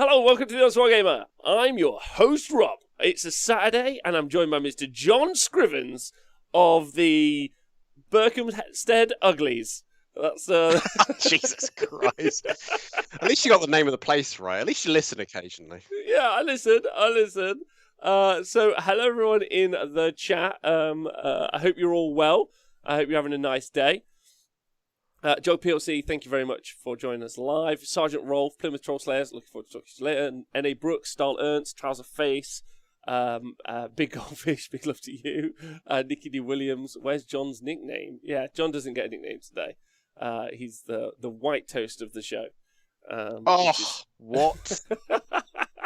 Hello, welcome to the Honest Wargamer. I'm your host, Rob. It's a Saturday, and I'm joined by Mr. John Scrivens of the Berkhamsted Uglies. That's Jesus Christ. At least you got the name of the place right. At least you listen occasionally. Yeah, I listen. So, hello everyone in the chat. I hope you're all well. I hope you're having a nice day. Joe PLC, thank you very much for joining us live. Sergeant Rolf, Plymouth Troll Slayers, looking forward to talking to you later. N.A. Brooks, Stahl Ernst, Trouser Face, Big Goldfish, big love to you. Nicky D. Williams, where's John's nickname? Yeah, John doesn't get a nickname today. He's the white toast of the show. What?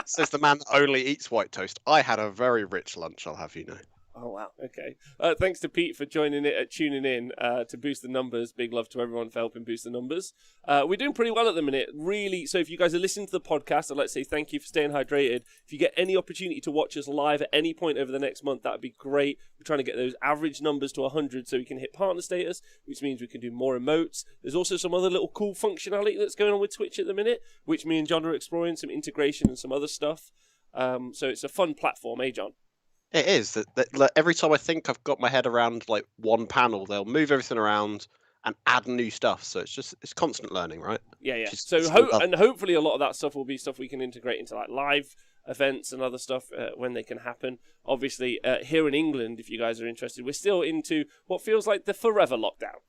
Says the man that only eats white toast. I had a very rich lunch, I'll have you know. Oh, wow. Okay. Thanks to Pete for tuning in to boost the numbers. Big love to everyone for helping boost the numbers. We're doing pretty well at the minute, really. So if you guys are listening to the podcast, I'd like to say thank you for staying hydrated. If you get any opportunity to watch us live at any point over the next month, that would be great. We're trying to get those average numbers to 100 so we can hit partner status, which means we can do more emotes. There's also some other little cool functionality that's going on with Twitch at the minute, which me and John are exploring, some integration and some other stuff. So it's a fun platform, eh, John? It is. Like, every time I think I've got my head around like one panel, they'll move everything around and add new stuff. So it's constant learning, right? Yeah. So hopefully a lot of that stuff will be stuff we can integrate into like live events and other stuff when they can happen. Obviously, here in England, if you guys are interested, we're still into what feels like the forever lockdown.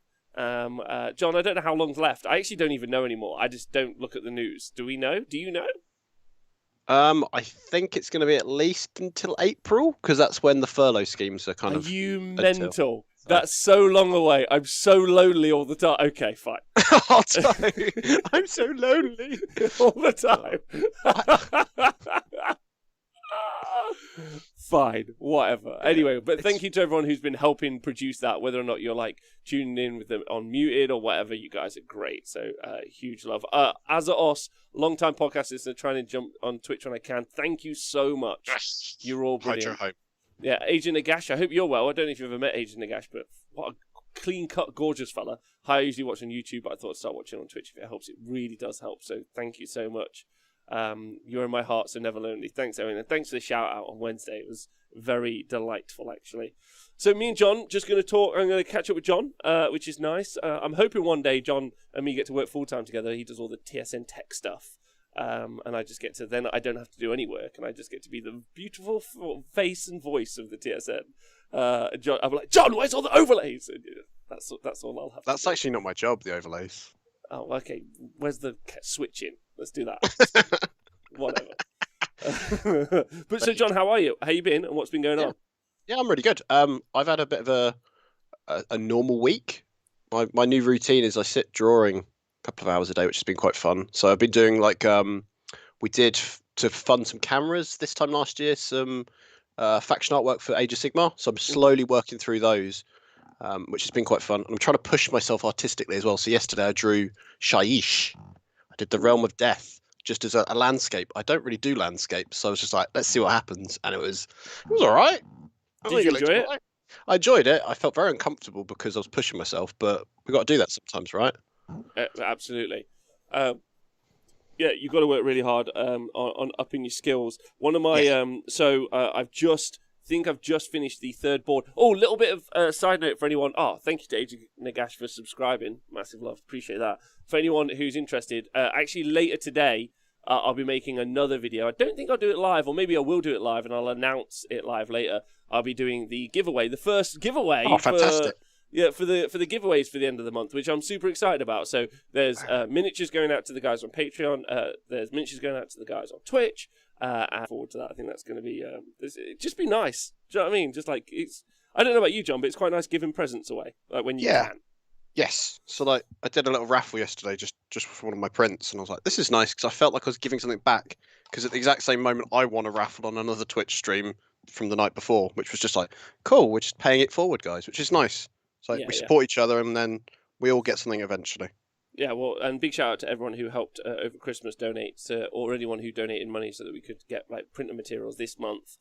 John, I don't know how long's left. I actually don't even know anymore. I just don't look at the news. Do we know? Do you know? I think it's going to be at least until April, because that's when the furlough schemes are kind of... Are you mental? That's so long away. I'm so lonely all the time. Okay, fine. I'm so lonely. All the time. Fine, whatever. Anyway, but thank you to everyone who's been helping produce that, whether or not you're like tuning in with them on muted or whatever. You guys are great. So huge love. Azaos, long-time podcast listener, trying to jump on Twitch when I can. Thank you so much. Yes. You're all brilliant. Hydro hope. Yeah, Agent Nagash, I hope you're well. I don't know if you've ever met Agent Nagash, but what a clean-cut, gorgeous fella. I usually watch on YouTube, but I thought I'd start watching on Twitch if it helps. It really does help. So thank you so much. You're in my heart, so never lonely. Thanks, Owen, and thanks for the shout out on Wednesday. It was very delightful, actually. So me and John just going to talk. I'm going to catch up with John, which is nice. I'm hoping one day John and me get to work full time together. He does all the TSN tech stuff, and I just get to then I don't have to do any work, and I just get to be the beautiful face and voice of the TSN. John, I'm like, John, where's all the overlays? And, that's all I'll have. That's actually not my job, the overlays. Oh, okay. Where's the switching? Let's do that. Whatever. But so, John, how are you? How you been, and what's been going on? Yeah, I'm really good. I've had a bit of a normal week. My new routine is I sit drawing a couple of hours a day, which has been quite fun. So I've been doing like we did to fund some cameras this time last year, some faction artwork for Age of Sigmar. So I'm slowly working through those, which has been quite fun. And I'm trying to push myself artistically as well. So yesterday I drew Shaiish. I did the Realm of Death just as a landscape. I don't really do landscapes, so I was just like, let's see what happens. And it was all right. Did you enjoy it? Right. I enjoyed it. I felt very uncomfortable because I was pushing myself, but we got to do that sometimes, right? Absolutely. Yeah, you've got to work really hard on upping your skills. One of my I've just finished the third board. Oh, little bit of side note for anyone. Thank you to Agent Nagash for subscribing. Massive love. Appreciate that. For anyone who's interested, actually later today, I'll be making another video. I don't think I'll do it live, or maybe I will do it live, and I'll announce it live later. I'll be doing the giveaway, the first giveaway. Oh, fantastic. For the giveaways for the end of the month, which I'm super excited about. So there's miniatures going out to the guys on Patreon. There's miniatures going out to the guys on Twitch. And forward to that. I think that's going to be just be nice. Do you know what I mean? Just like I don't know about you, John, but it's quite nice giving presents away, like when you can. Yes. So like I did a little raffle yesterday, just for one of my prints, and I was like, this is nice because I felt like I was giving something back. Because at the exact same moment, I won a raffle on another Twitch stream from the night before, which was just like, cool, we're just paying it forward, guys, which is nice. So we support each other, and then we all get something eventually. Yeah, well, and big shout out to everyone who helped over Christmas donate, or anyone who donated money so that we could get like printer materials this month.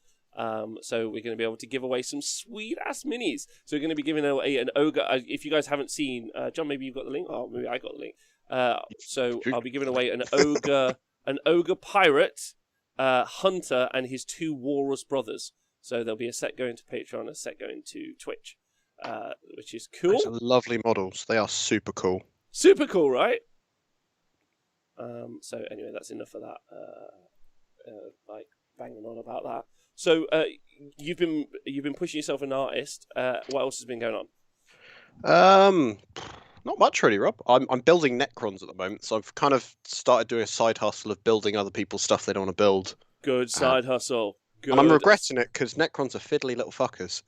So we're going to be able to give away some sweet ass minis. So we're going to be giving away an ogre. If you guys haven't seen, John, maybe you've got the link. Oh, maybe I got the link. So I'll be giving away an ogre an ogre pirate, hunter, and his 2 walrus brothers. So there'll be a set going to Patreon, a set going to Twitch, which is cool. Those are lovely models. They are super cool. Super cool, right? So anyway, that's enough of that. Like banging on about that. So you've been pushing yourself an artist. What else has been going on? Not much really, Rob. I'm building Necrons at the moment, so I've kind of started doing a side hustle of building other people's stuff they don't want to build. Good side hustle. Good. And I'm regretting it because Necrons are fiddly little fuckers.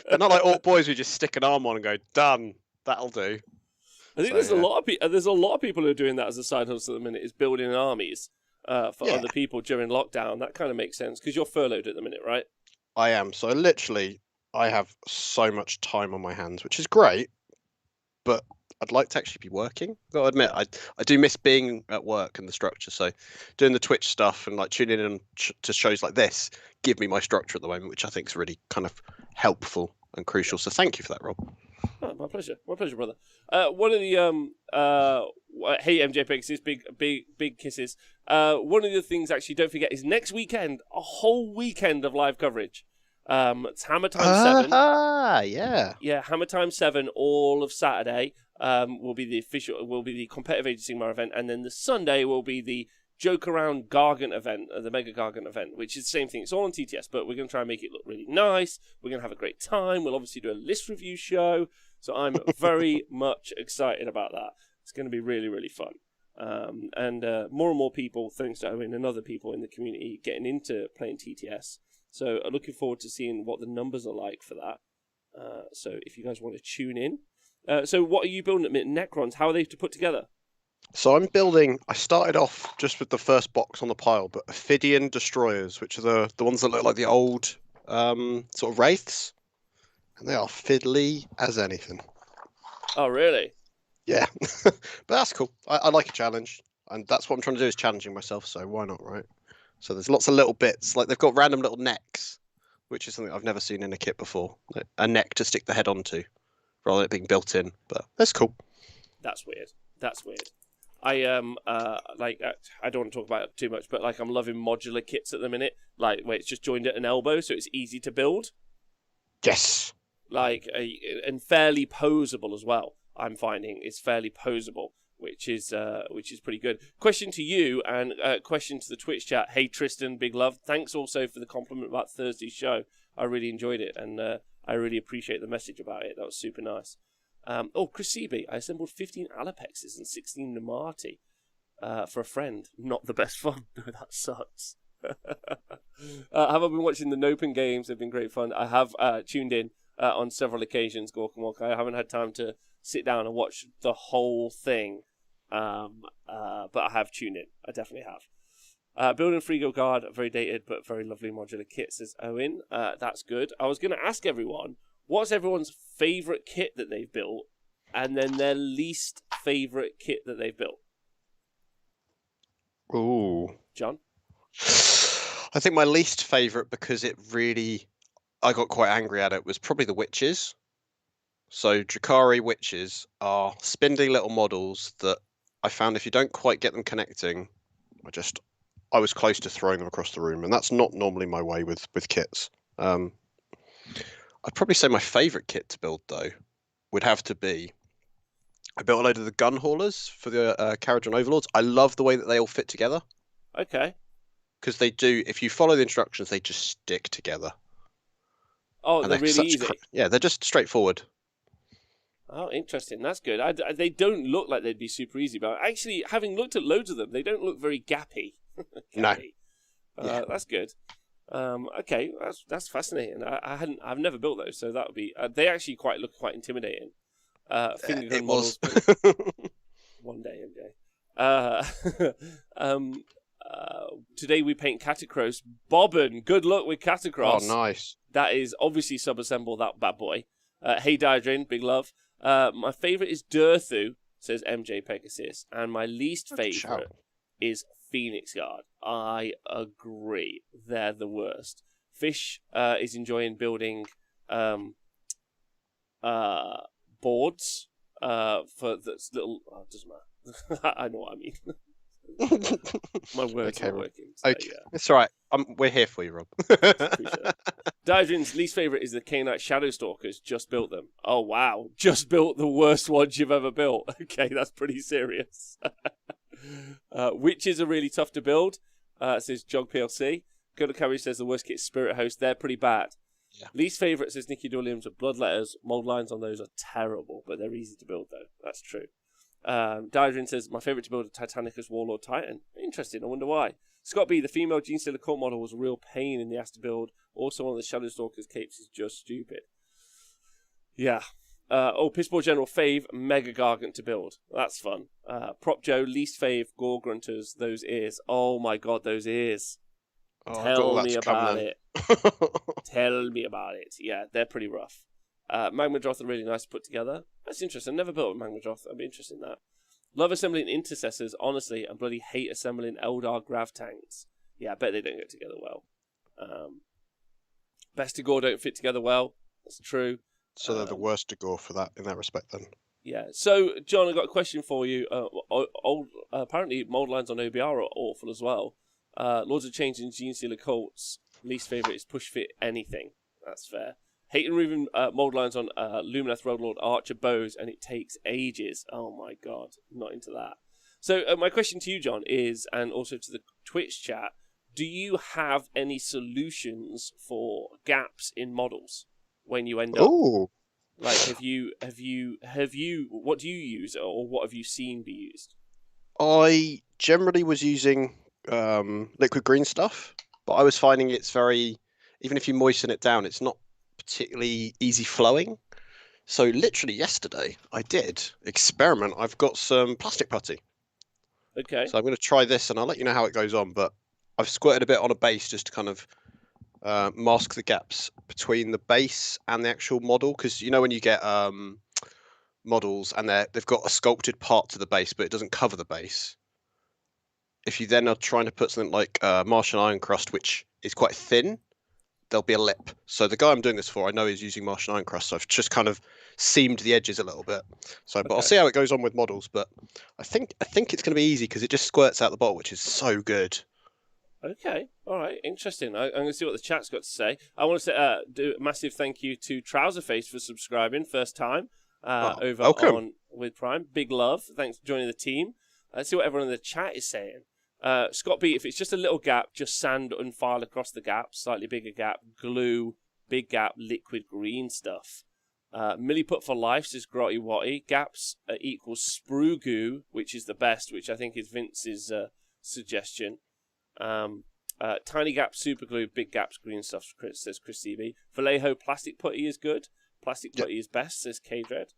They're not like Orc boys who just stick an arm on and go, done, that'll do. I think there's a lot of people who are doing that as a side hustle at the minute, is building armies for other people during lockdown. That kind of makes sense because you're furloughed at the minute, right? I am. So literally, I have so much time on my hands, which is great, but I'd like to actually be working. I've got to admit, I do miss being at work and the structure. So doing the Twitch stuff and like tuning in to shows like this give me my structure at the moment, which I think is really kind of helpful and crucial. So thank you for that, Rob. Oh, my pleasure, brother. One of the hey MJ Pegasus, big kisses. One of the things actually, don't forget, is next weekend a whole weekend of live coverage. It's Hammer Time 7. Yeah, Hammer Time 7 all of Saturday. Will be the competitive Age of Sigmar event, and then the Sunday will be the Joke Around Gargant event, the Mega Gargant event, which is the same thing. It's all on TTS, but we're going to try and make it look really nice. We're going to have a great time. We'll obviously do a list review show, so I'm very much excited about that. It's going to be really, really fun. And more and more people, thanks to Owen and other people in the community, getting into playing TTS. So I'm looking forward to seeing what the numbers are like for that. So if you guys want to tune in. So what are you building at Necrons? How are they to put together? So I started off just with the first box on the pile, but Ophidian Destroyers, which are the ones that look like the old sort of wraiths. And they are fiddly as anything. Oh, really? Yeah. But that's cool. I like a challenge. And that's what I'm trying to do, is challenging myself, so why not, right? So there's lots of little bits. Like they've got random little necks, which is something I've never seen in a kit before. Like a neck to stick the head onto, rather than it being built in. But that's cool. That's weird. I I don't want to talk about it too much, but like I'm loving modular kits at the minute, like where it's just joined at an elbow, so it's easy to build. Yes. Like and fairly posable as well. I'm finding it's fairly posable, which is pretty good. Question to you and question to the Twitch chat. Hey Tristan, big love. Thanks also for the compliment about Thursday's show. I really enjoyed it, and I really appreciate the message about it. That was super nice. Chris Seaby, I assembled 15 Alapexes and 16 Namati for a friend. Not the best fun. No, that sucks. Have I been watching the Nopen games? They've been great fun. I have tuned in on several occasions, Gork and Walk. I haven't had time to sit down and watch the whole thing, but I have tuned in. I definitely have. Building Frigo Guard, very dated but very lovely modular kit, says Owen. That's good. I was going to ask everyone, what's everyone's favourite kit that they've built, and then their least favourite kit that they've built? Ooh. John? I think my least favourite, because I got quite angry at it, was probably the witches. So Drakari witches are spindly little models that I found if you don't quite get them connecting, I was close to throwing them across the room, and that's not normally my way with kits. I'd probably say my favourite kit to build, though, would have to be, I built a load of the gun haulers for the Carriage on Overlords. I love the way that they all fit together. Okay. Because they do, if you follow the instructions, they just stick together. Oh, and they're really easy. Yeah, they're just straightforward. Oh, interesting. That's good. They don't look like they'd be super easy, but actually, having looked at loads of them, they don't look very gappy. Gappy. No. That's good. Okay, that's fascinating. I've never built those, so that would be. They actually look quite intimidating. Finger gun models. One day, MJ. Today we paint Catacross. Bobbin, good luck with Catacross. Oh, nice. That is obviously sub-assemble that bad boy. Hey Dydrin, big love. My favourite is Durthu, says MJ Pegasus, and my least favourite is Phoenix Guard. I agree. They're the worst. Fish is enjoying building boards for this little... Oh, it doesn't matter. I know what I mean. My words Okay, are Rob. working. So, Okay, yeah. it's all right. We're here for you, Rob. Appreciate that. Daedrin's least favourite is the K-Knight Shadow Stalkers. Just built them. Oh, wow. Just built the worst ones you've ever built. Okay, that's pretty serious. Witches are really tough to build, says Jog PLC. Go to Carry says the worst kit is Spirit Host. They're pretty bad. Yeah. Least favourite says Nicky Williams with Bloodletters. Mould lines on those are terrible, but they're easy to build, though. That's true. Daedrin says, my favourite to build a Titanicus Warlord Titan. Interesting, I wonder why. Scott B, the female Gene Stealer cult model was a real pain in the ass to build. Also, one of the Shadow Stalkers capes is just stupid. Yeah. Pissball General Fave, Mega Gargant to build. That's fun. Prop Joe, least fave, Gore Grunters, those ears. Oh my god, those ears. Tell me about it. Tell me about it. Yeah, they're pretty rough. Magmadroth are really nice to put together. That's interesting. I've never built a Magmadroth. I'd be interested in that. Love assembling intercessors, honestly, and bloody hate assembling Eldar grav tanks. Yeah, I bet they don't go together well. Best to Gore don't fit together well. That's true. So they're the worst to Gore for that in that respect, then. Yeah. So, John, I've got a question for you. Apparently, mold lines on OBR are awful as well. Lords of Change and Gene Stealer Colts. Least favourite is push fit anything. That's fair. Hate and removing mold lines on Lumineth Roadlord Archer bows, and it takes ages. Oh my god, not into that. So my question to you, John, is, and also to the Twitch chat, do you have any solutions for gaps in models when you end up? Ooh. Like, have you? What do you use, or what have you seen be used? I generally was using liquid green stuff, but I was finding it's very, even if you moisten it down, it's not particularly easy flowing. So literally yesterday I did experiment. I've got some plastic putty. Okay. So I'm going to try this and I'll let you know how it goes on, but I've squirted a bit on a base just to kind of mask the gaps between the base and the actual model, because you know when you get models and they've got a sculpted part to the base but it doesn't cover the base. If you then are trying to put something like Martian Iron Crust, which is quite thin, there'll be a lip. So the guy I'm doing this for, I know he's using Martian Iron Crust, so I've just kind of seamed the edges a little bit. So, but I'll see how it goes on with models. But I think it's going to be easy because it just squirts out the bottle, which is so good. Okay, all right, interesting. I'm going to see what the chat's got to say. I want to say do a massive thank you to Trouserface for subscribing, first time over on with Prime. Big love. Thanks for joining the team. Let's see what everyone in the chat is saying. Scott B, if it's just a little gap, just sand and file across the gap, slightly bigger gap, glue, big gap, liquid green stuff. Milliput for life says grotty watty. Gaps equals sprue goo, which is the best, which I think is Vince's suggestion. Tiny gap, super glue, big gaps, green stuff, says Chris CB. Vallejo plastic putty is good. Plastic putty is best, says K-Dread.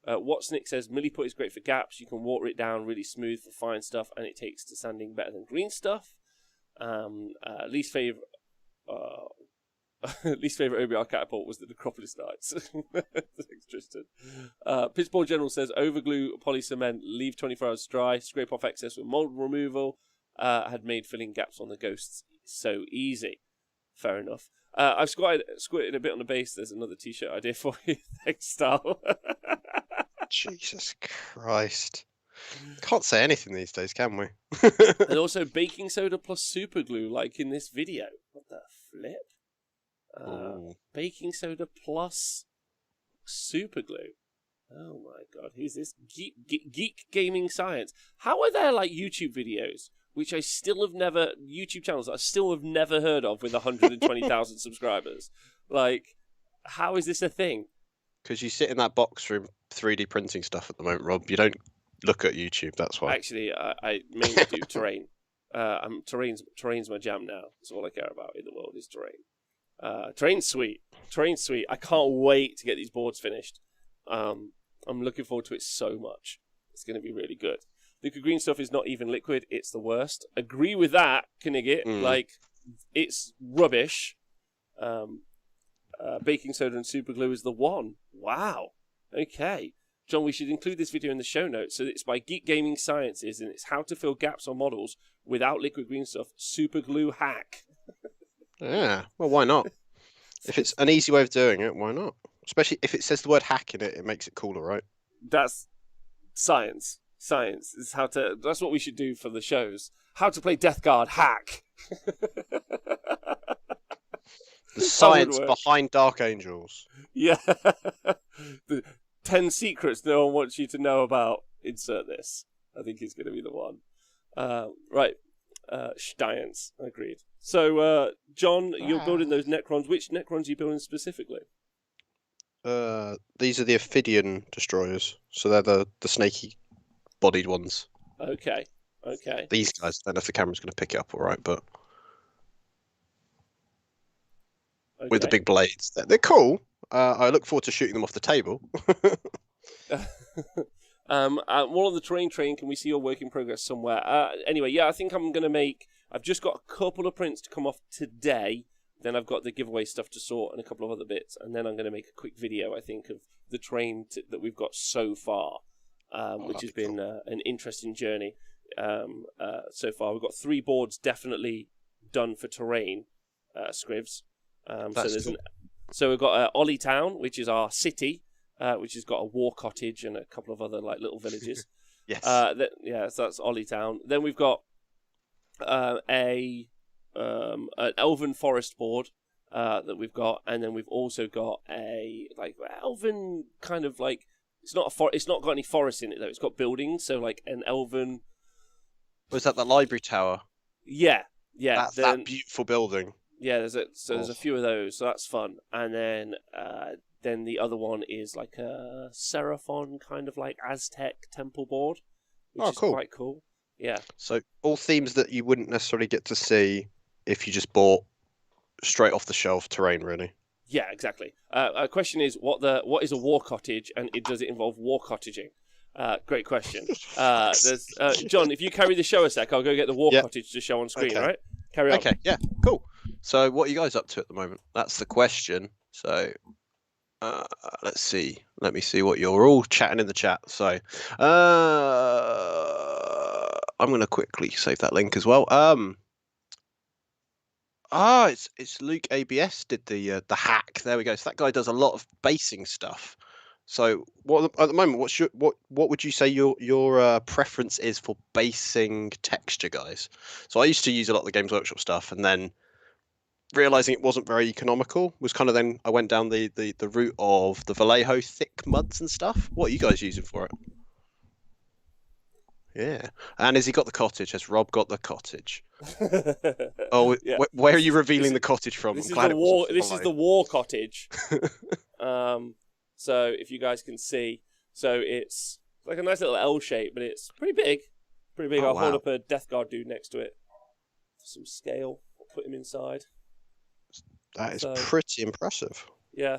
Watsnick says Milliput is great for gaps. You can water it down really smooth for fine stuff, and it takes to sanding better than green stuff. Least favorite OBR catapult was the Necropolis Knights. Thanks, Tristan. Pittsburgh General says overglue poly cement, leave 24 hours dry, scrape off excess with mold removal. Had made filling gaps on the ghosts so easy. Fair enough. I've squirted a bit on the base. There's another t-shirt idea for you. Thanks, Stal. Jesus Christ. Can't say anything these days, can we? And also baking soda plus super glue, like in this video. What the flip? Baking soda plus super glue. Oh my god, who's this? Geek Gaming Science. How are there like YouTube videos which I still have never, YouTube channels that I still have never heard of with 120,000 subscribers? Like, how is this a thing? Because you sit in that box room 3D printing stuff at the moment, Rob. You don't look at YouTube, that's why. Actually, I mainly do terrain. Terrain's my jam now. That's all I care about in the world is terrain. Terrain's sweet. Terrain's sweet. I can't wait to get these boards finished. I'm looking forward to it so much. It's going to be really good. Liquid green stuff is not even liquid. It's the worst. Agree with that, Knigget. Like, it's rubbish. Baking soda and super glue is the one. Wow. Okay. John, we should include this video in the show notes. So it's by Geek Gaming Sciences, and it's how to fill gaps on models without liquid green stuff. Super glue hack. Yeah. Well, why not? If it's an easy way of doing it, why not? Especially if it says the word hack in it, it makes it cooler, right? That's science. Science is how to. That's what we should do for the shows. How to play Death Guard hack. The science behind Dark Angels. Yeah. The 10 secrets no one wants you to know about. Insert this. I think is going to be the one. Right. Steins. Agreed. So, John, you're building those Necrons. Which Necrons are you building specifically? These are the Ophidian destroyers. So they're the snaky-bodied ones. Okay. These guys, I don't know if the camera's going to pick it up all right, but... Okay. With the big blades. They're cool. I look forward to shooting them off the table. More on the terrain train. Can we see your work in progress somewhere? Anyway, yeah, I think I'm going to make... I've just got a couple of prints to come off today. Then I've got the giveaway stuff to sort and a couple of other bits. And then I'm going to make a quick video, I think, of the train that we've got so far, which has been an interesting journey so far. We've got 3 boards definitely done for terrain, Scrivs. So we've got Ollie Town, which is our city, which has got a war cottage and a couple of other like little villages. Yes. So that's Ollie Town. Then we've got an elven forest board that we've got, and then we've also got a like elven kind of like it's not got any forest in it though. It's got buildings, so like an elven. Was that the library tower? Yeah. That's that beautiful building. Yeah, there's a few of those, so that's fun. And then the other one is like a Seraphon kind of like Aztec temple board, which is cool. Quite cool. Yeah. So all themes that you wouldn't necessarily get to see if you just bought straight off the shelf terrain, really. Yeah, exactly. A question is what is a war cottage, and does it involve war cottaging? Great question. There's John. If you carry the show a sec, I'll go get the war cottage to show on screen. Okay. All right, carry on. Okay, yeah, cool. So what are you guys up to at the moment? That's the question. So let's see. Let me see what you're all chatting in the chat. So I'm going to quickly save that link as well. It's Luke ABS did the hack. There we go. So that guy does a lot of basing stuff. So at the moment, what would you say your preference is for basing texture, guys? So I used to use a lot of the Games Workshop stuff, and then realizing it wasn't very economical was kind of then I went down the route of the Vallejo thick muds and stuff. What are you guys using for it? Yeah. And has he got the cottage? Has Rob got the cottage? Oh, yeah. Where are you revealing the cottage from? This is the war cottage. So if you guys can see, so it's like a nice little L shape, but it's pretty big. I'll hold up a Death Guard dude next to it for some scale. I'll put him inside. That is pretty impressive. Yeah.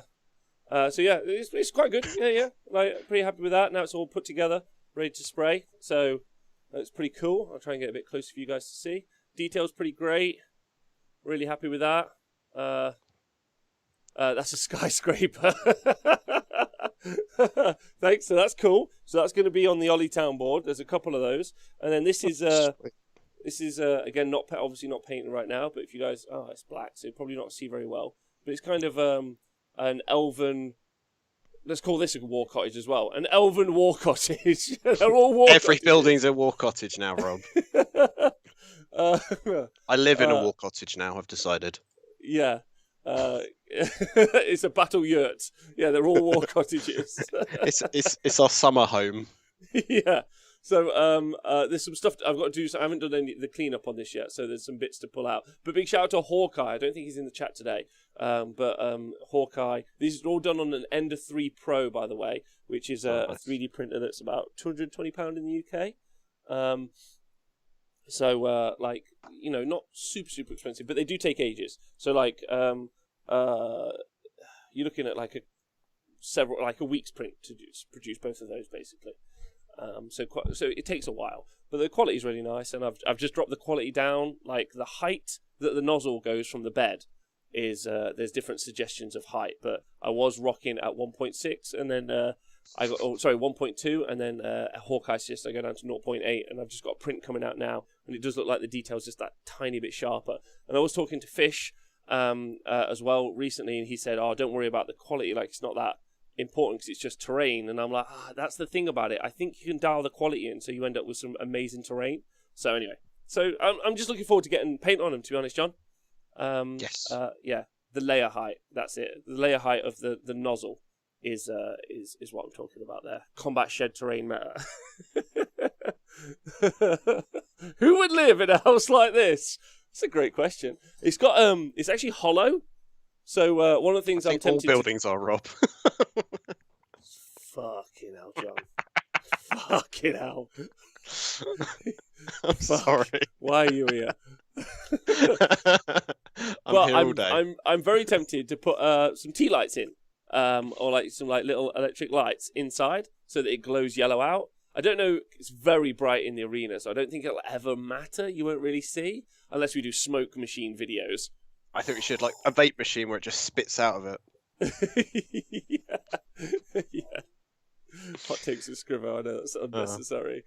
It's quite good. Yeah. Like, pretty happy with that. Now it's all put together, ready to spray. So that's pretty cool. I'll try and get a bit closer for you guys to see. Detail's pretty great. Really happy with that. That's a skyscraper. Thanks. So that's cool. So that's going to be on the Ollie Town board. There's a couple of those, and then this is again obviously not painted right now. But if you guys, it's black, so you'll probably not see very well. But it's kind of an elven. Let's call this a war cottage as well. An elven war cottage. They're all war. Every building's a war cottage now, Rob. I live in a war cottage now. I've decided. Yeah. It's a battle yurt. Yeah, they're all war cottages. it's our summer home. Yeah. So there's some stuff I've got to do. So I haven't done the cleanup on this yet. So there's some bits to pull out. But big shout out to Hawkeye. I don't think he's in the chat today. But Hawkeye. These are all done on an Ender 3 Pro, by the way, which is a 3D printer that's about £220 in the UK. So not super expensive, but they do take ages. So you're looking at like a week's print to produce both of those basically. So it takes a while, but the quality is really nice, and I've just dropped the quality down. Like the height that the nozzle goes from the bed is there's different suggestions of height, but I was rocking at 1.6, and then I got 1.2, and then a Hawkeye suggests I go down to 0.8, and I've just got a print coming out now, and it does look like the detail's just that tiny bit sharper. And I was talking to Fish as well recently, and he said, "Oh, don't worry about the quality. Like it's not that important because it's just terrain. And I'm like, that's the thing about it. I think you can dial the quality in, so you end up with some amazing terrain. So anyway, I'm just looking forward to getting paint on them. To be honest, John. Yes. Yeah. The layer height. That's it. The layer height of the nozzle is what I'm talking about there. Combat shed terrain meta. Who would live in a house like this? That's a great question. It's got it's actually hollow. So one of the things I think I'm tempted all buildings are, Rob. Fucking hell, John. Fucking hell. I'm sorry. Why are you here? I'm here all day. I'm very tempted to put some tea lights in, or like some like little electric lights inside, so that it glows yellow out. I don't know. It's very bright in the arena, so I don't think it'll ever matter. You won't really see unless we do smoke machine videos. I think we should like a vape machine where it just spits out of it. Yeah. Hot takes of Scrivo. I know that's unnecessary.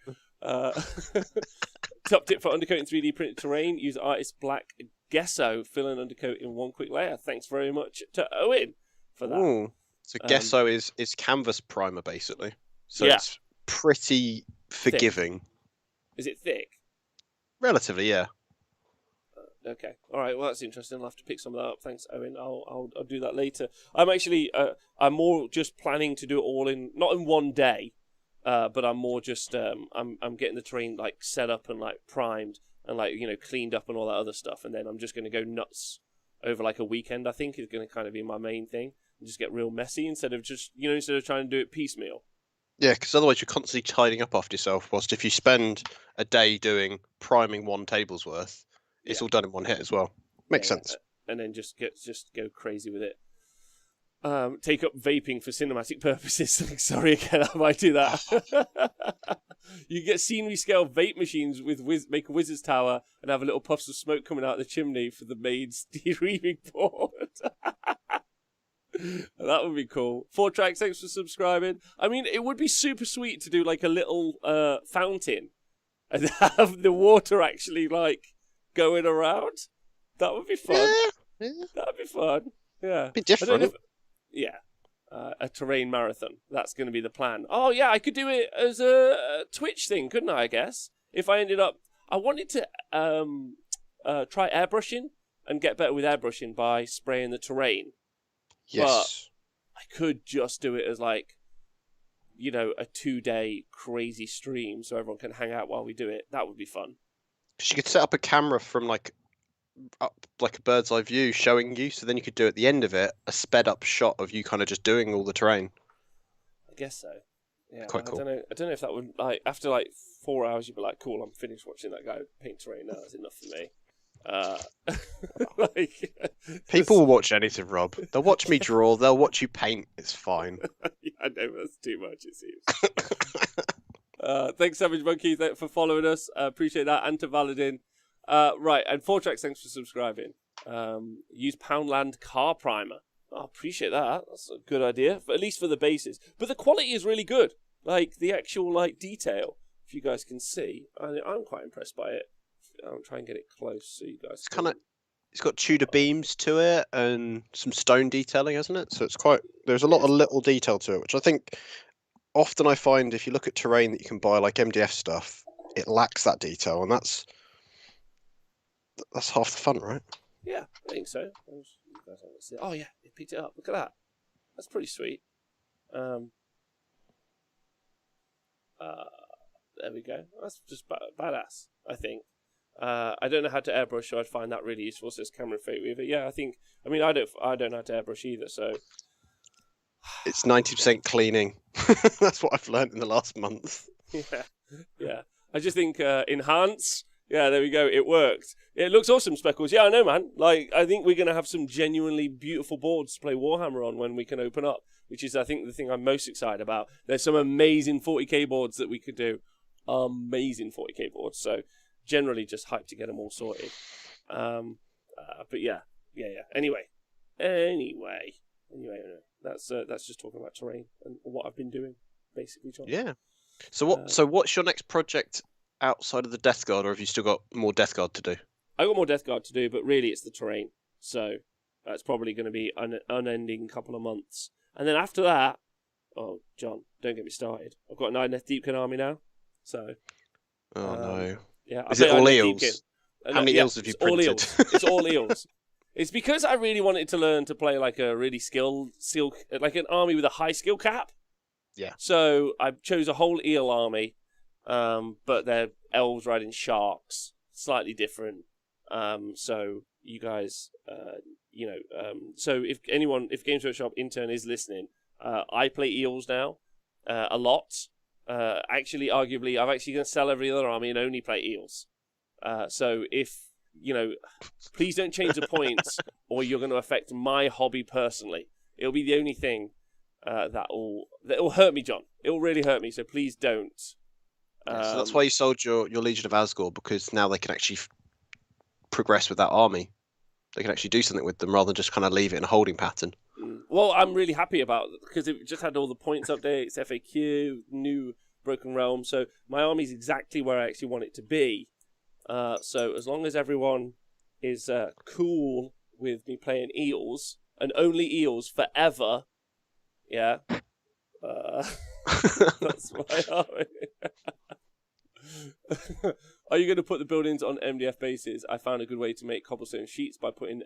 Top tip for undercoating 3D printed terrain: use artist black gesso, fill an undercoat in one quick layer. Thanks very much to Owen for that. Ooh. So gesso is canvas primer basically. So it's pretty forgiving. Thick. Is it thick? Relatively, yeah. Okay. All right. Well, that's interesting. I'll have to pick some of that up. Thanks, Owen. I'll do that later. I'm actually I'm more just planning to do it all not in one day, but I'm more just I'm getting the terrain like set up and like primed and like cleaned up and all that other stuff, and then I'm just going to go nuts over like a weekend. I think is going to kind of be my main thing, and just get real messy instead of trying to do it piecemeal. Yeah, because otherwise you're constantly tidying up after yourself. Whilst if you spend a day doing priming one table's worth, it's all done in one hit as well. Makes sense. And then just go crazy with it. Take up vaping for cinematic purposes. Sorry again, I might do that. You get scenery scale vape machines make a wizard's tower and have a little puffs of smoke coming out of the chimney for the maid's reaming board. That would be cool. 4Tracks, thanks for subscribing. I mean, it would be super sweet to do like a little fountain and have the water actually like going around. That would be fun. Yeah. That would be fun. Yeah. Be different. A terrain marathon. That's going to be the plan. Oh, yeah, I could do it as a Twitch thing, couldn't I guess? If I ended up... I wanted to try airbrushing and get better with airbrushing by spraying the terrain. Yes. But I could just do it as like, a 2-day crazy stream so everyone can hang out while we do it. That would be fun. Because you could set up a camera from up like a bird's eye view showing you, so then you could do at the end of it a sped up shot of you kind of just doing all the terrain. I guess so. Yeah, quite cool. I don't know if that would after 4 hours you'd be like, cool, I'm finished watching that guy paint terrain now. That's enough for me. People will watch anything, Rob. They'll watch me draw. They'll watch you paint. It's fine. Yeah, I know that's too much. It seems. Thanks, Savage Monkey, for following us. Appreciate that. And to Valadin. Right, and 4Tracks, thanks for subscribing. Use Poundland car primer. I appreciate that. That's a good idea, at least for the bases. But the quality is really good. Like the actual detail, if you guys can see, I'm quite impressed by it. I'll try and get it close so you guys. It's got Tudor beams to it and some stone detailing, hasn't it? So there's a lot of little detail to it, which I think often I find if you look at terrain that you can buy like MDF stuff, it lacks that detail, and that's half the fun, right? Yeah, I think so. Oh yeah, it picked it up. Look at that. That's pretty sweet. There we go. That's just badass, I think. I don't know how to airbrush, so I'd find that really useful. Says Cameron Fate Weaver. Yeah, I don't know how to airbrush either. So it's 90% cleaning. That's what I've learned in the last month. Yeah. I just think enhance. Yeah, there we go. It worked. It looks awesome, Speckles. Yeah, I know, man. I think we're gonna have some genuinely beautiful boards to play Warhammer on when we can open up, which is, I think, the thing I'm most excited about. There's some amazing 40k boards that we could do. Amazing 40k boards. So. Generally just hyped to get them all sorted. But yeah. Anyway, that's just talking about terrain and what I've been doing, basically, John. Yeah. So what's your next project outside of the Death Guard, or have you still got more Death Guard to do? I got more Death Guard to do, but really it's the terrain. So that's probably going to be an unending couple of months, and then after that, Oh, John, don't get me started. I've got an Idoneth Deepkin army now, so. Oh no. Yeah, Is it all eels? How many eels have you printed? All eels. It's all eels. It's because I really wanted to learn to play like a really like an army with a high skill cap. Yeah. So I chose a whole eel army, but they're elves riding sharks, slightly different. So you guys, so if Games Workshop intern is listening, I play eels now, a lot. Actually, arguably, I'm actually going to sell every other army and only play eels. So if please don't change the points, or you're going to affect my hobby personally. It'll be the only thing that will hurt me, John. It will really hurt me. So please don't. So that's why you sold your Legion of Asgore, because now they can actually progress with that army. They can actually do something with them rather than just kind of leave it in a holding pattern. Well, I'm really happy about it because it just had all the points updates, FAQ, new Broken Realm. So my army's exactly where I actually want it to be. So as long as everyone is cool with me playing eels and only eels forever, yeah, that's my army. Are you going to put the buildings on MDF bases? I found a good way to make cobblestone sheets by putting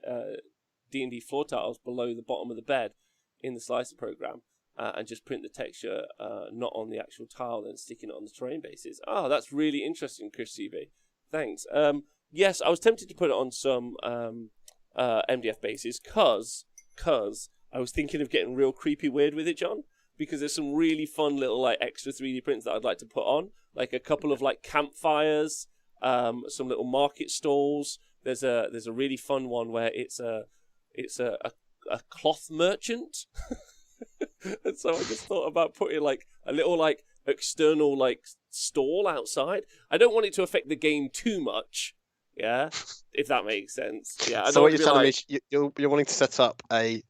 D&D floor tiles below the bottom of the bed in the slicer program, and just print the texture not on the actual tile, then sticking it on the terrain bases. Oh, that's really interesting, Chris CB. Thanks. Yes, I was tempted to put it on some MDF bases because I was thinking of getting real creepy weird with it, John. Because there's some really fun little like extra 3D prints that I'd like to put on, like a couple of like campfires, some little market stalls. There's a really fun one where it's a cloth merchant, and so I just thought about putting like a little like external like stall outside. I don't want it to affect the game too much, yeah, if that makes sense. Yeah. So what you're telling me is you're wanting to set up a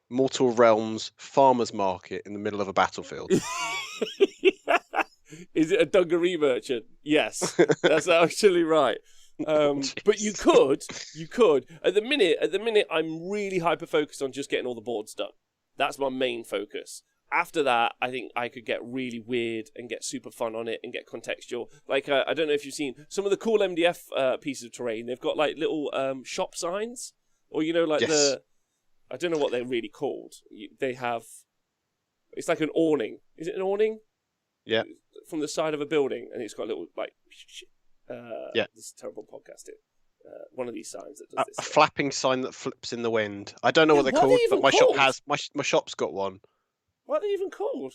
Mortal Realms farmers market in the middle of a battlefield. Is it a dungaree merchant? Yes, that's actually right. But you could at the minute I'm really hyper focused on just getting all the boards done. That's my main focus. After that, I think I could get really weird and get super fun on it and get contextual. Like I don't know if you've seen some of the cool MDF pieces of terrain. They've got like little shop signs, or like yes. I don't know what they're really called. They have, it's like an awning. Is it an awning? Yeah. From the side of a building, and it's got a little like. Yeah. This is terrible podcasting. One of these signs that does this. A flapping sign that flips in the wind. I don't know what they're called, but my shop's got one. What are they even called?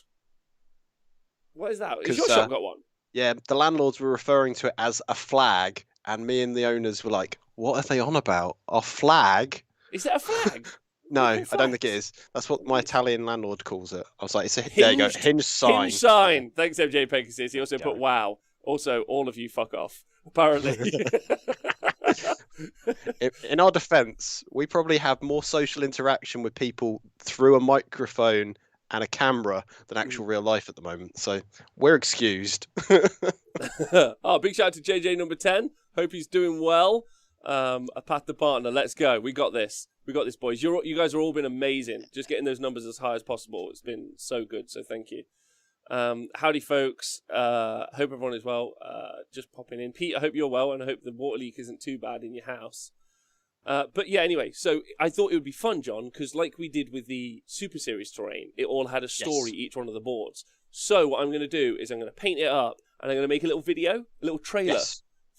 What is that? Has your shop got one? Yeah, the landlords were referring to it as a flag, and me and the owners were like, "What are they on about? A flag? Is it a flag?" No, I don't think it is. That's what my Italian landlord calls it. I was like, there you go, hinge sign. Hinge sign. Thanks, MJ Pegasus. He also put wow. Also, all of you fuck off, apparently. In our defence, we probably have more social interaction with people through a microphone and a camera than actual real life at the moment. So we're excused. Oh, big shout out to JJ number 10. Hope he's doing well. A path to partner. Let's go. We got this. We got this, boys. You guys have all been amazing. Just getting those numbers as high as possible. It's been so good. So thank you. Howdy, folks. Hope everyone is well. Just popping in. Pete, I hope you're well, and I hope the water leak isn't too bad in your house. But yeah, anyway, so I thought it would be fun, John, because like we did with the Super Series terrain, it all had a story, each one of the boards. So what I'm going to do is I'm going to paint it up, and I'm going to make a little video, a little trailer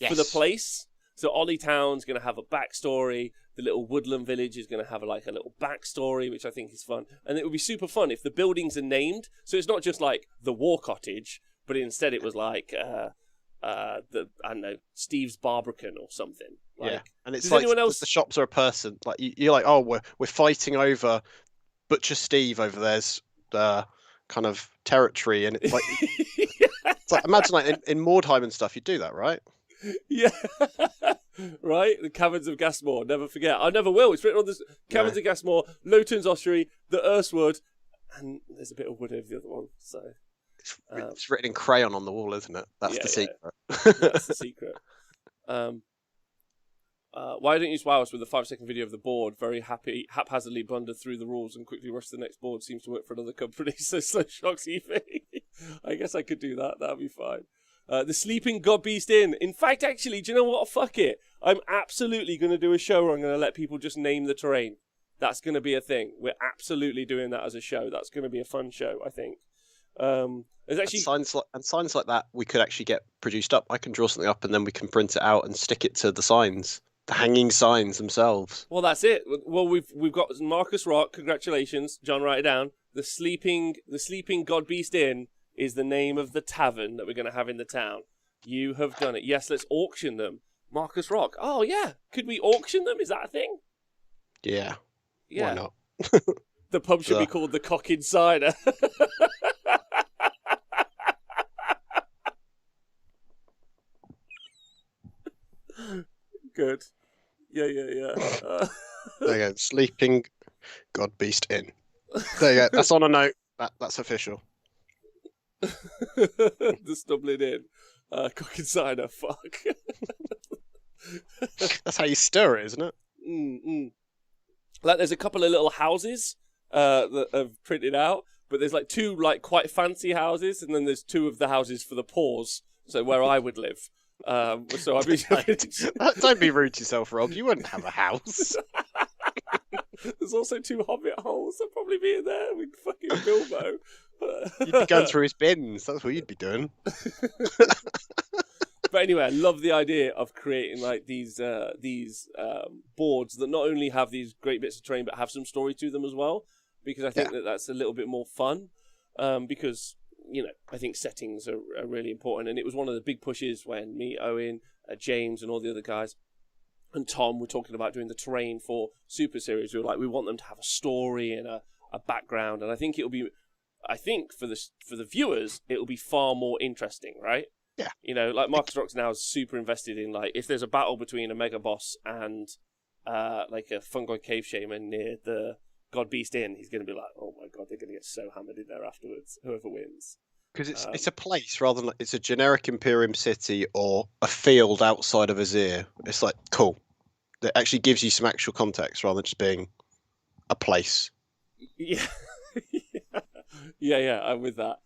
for the place. So Ollie Town's going to have a backstory. The little woodland village is going to have like a little backstory, which I think is fun. And it would be super fun if the buildings are named. So it's not just like the War Cottage, but instead it was like I don't know, Steve's Barbican or something. Like, yeah, and it's like the shops are a person. Like you're like, oh, we're fighting over Butcher Steve over there's kind of territory, and it's like, it's like imagine like in Mordheim and stuff, you do that, right? Yeah. Right? The Caverns of Gasmore, never forget. I never will. It's written on the Caverns of Gasmore, Lotun's Ossuary, the Ersewood, and there's a bit of wood over the other one. So it's written in crayon on the wall, isn't it? That's the secret. That's the secret. Why don't you just wow us with a 5-second video of the board? Very haphazardly blundered through the rules and quickly rush to the next board. Seems to work for another company. So Slow Shocks EV. I guess I could do that. That'd be fine. The Sleeping God Beast Inn. In fact, actually, do you know what? Fuck it. I'm absolutely going to do a show where I'm going to let people just name the terrain. That's going to be a thing. We're absolutely doing that as a show. That's going to be a fun show, I think. There's actually signs like that we could actually get produced up. I can draw something up and then we can print it out and stick it to the signs, the hanging signs themselves. Well, that's it. Well, we've got Marcus Rock. Congratulations, John. Write it down. The Sleeping God Beast Inn is the name of the tavern that we're going to have in the town. You have done it. Yes, let's auction them. Marcus Rock. Oh yeah, could we auction them? Is that a thing? Yeah. Yeah. Why not? The pub should be called the Cock Insider. Good. Yeah. There you go. Sleeping God Beast Inn. There you go. That's on a note. That's official. The Stumbling Inn. Cock Insider. Fuck. That's how you stir it, isn't it? Like, there's a couple of little houses that have printed out, but there's like two like quite fancy houses, and then there's two of the houses for the poors. So where I would live. So I'd be don't be rude to yourself, Rob. You wouldn't have a house. There's also 2 hobbit holes. I'd probably be in there with fucking Bilbo. You'd be going through his bins. That's what you'd be doing. But anyway, I love the idea of creating like these boards that not only have these great bits of terrain but have some story to them as well, because I think that's a little bit more fun. Because I think settings are really important, and it was one of the big pushes when me, Owen, James, and all the other guys, and Tom were talking about doing the terrain for Super Series. We were like, we want them to have a story and a background, and I think for the viewers it'll be far more interesting, right? Yeah. Like Marcus Rock's now is super invested in, like, if there's a battle between a mega boss and like a fungoid cave shaman near the God Beast Inn, he's going to be like, oh my god, they're going to get so hammered in there afterwards, whoever wins. Because it's a place rather than like, it's a generic Imperium city or a field outside of Azir. It's like, cool. It actually gives you some actual context rather than just being a place. Yeah. Yeah, I'm with that.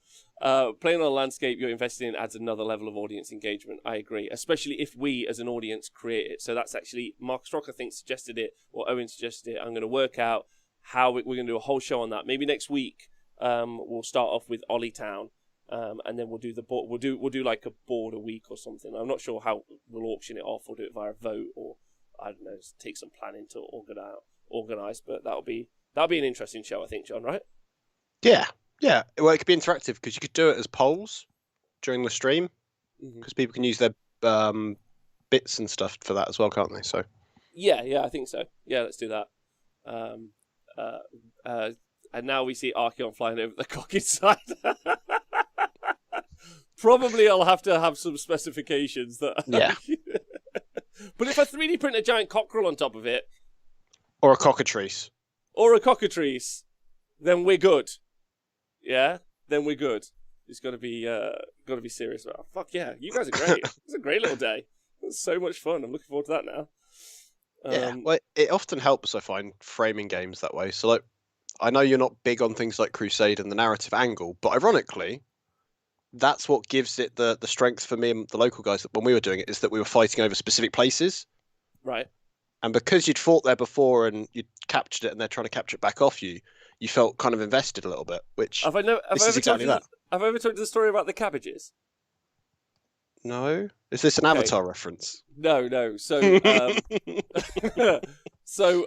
Playing on a landscape you're invested in adds another level of audience engagement. I agree, especially if we as an audience create it. So that's actually, Marcus Rock, I think, suggested it, or Owen suggested it. I'm going to work out how we're going to do a whole show on that. Maybe next week we'll start off with Ollie Town, and then we'll do the board. We'll do like a board a week or something. I'm not sure how we'll auction it off or do it via vote, or I don't know, take some planning to organize. But that'll be an interesting show, I think, John. Right? Yeah. Well, it could be interactive because you could do it as polls during the stream, because people can use their bits and stuff for that as well, can't they? So. Yeah, I think so. Yeah, let's do that. And now we see Archeon flying over the Cock Insider. Probably I'll have to have some specifications that. Yeah. But if I 3D print a giant cockerel on top of it, or a cockatrice, then we're good. Yeah, then we're good. It's got to be serious about. Fuck yeah, you guys are great. It's a great little day. It's so much fun. I'm looking forward to that now. Well, it often helps, I find, framing games that way. So, like, I know you're not big on things like Crusade and the narrative angle, but ironically, that's what gives it the strength for me and the local guys when we were doing it, is that we were fighting over specific places. Right. And because you'd fought there before and you'd captured it and they're trying to capture it back off you, you felt kind of invested a little bit, which is exactly that. Have I ever told you the story about the cabbages? No? Is this an Avatar reference? No. So,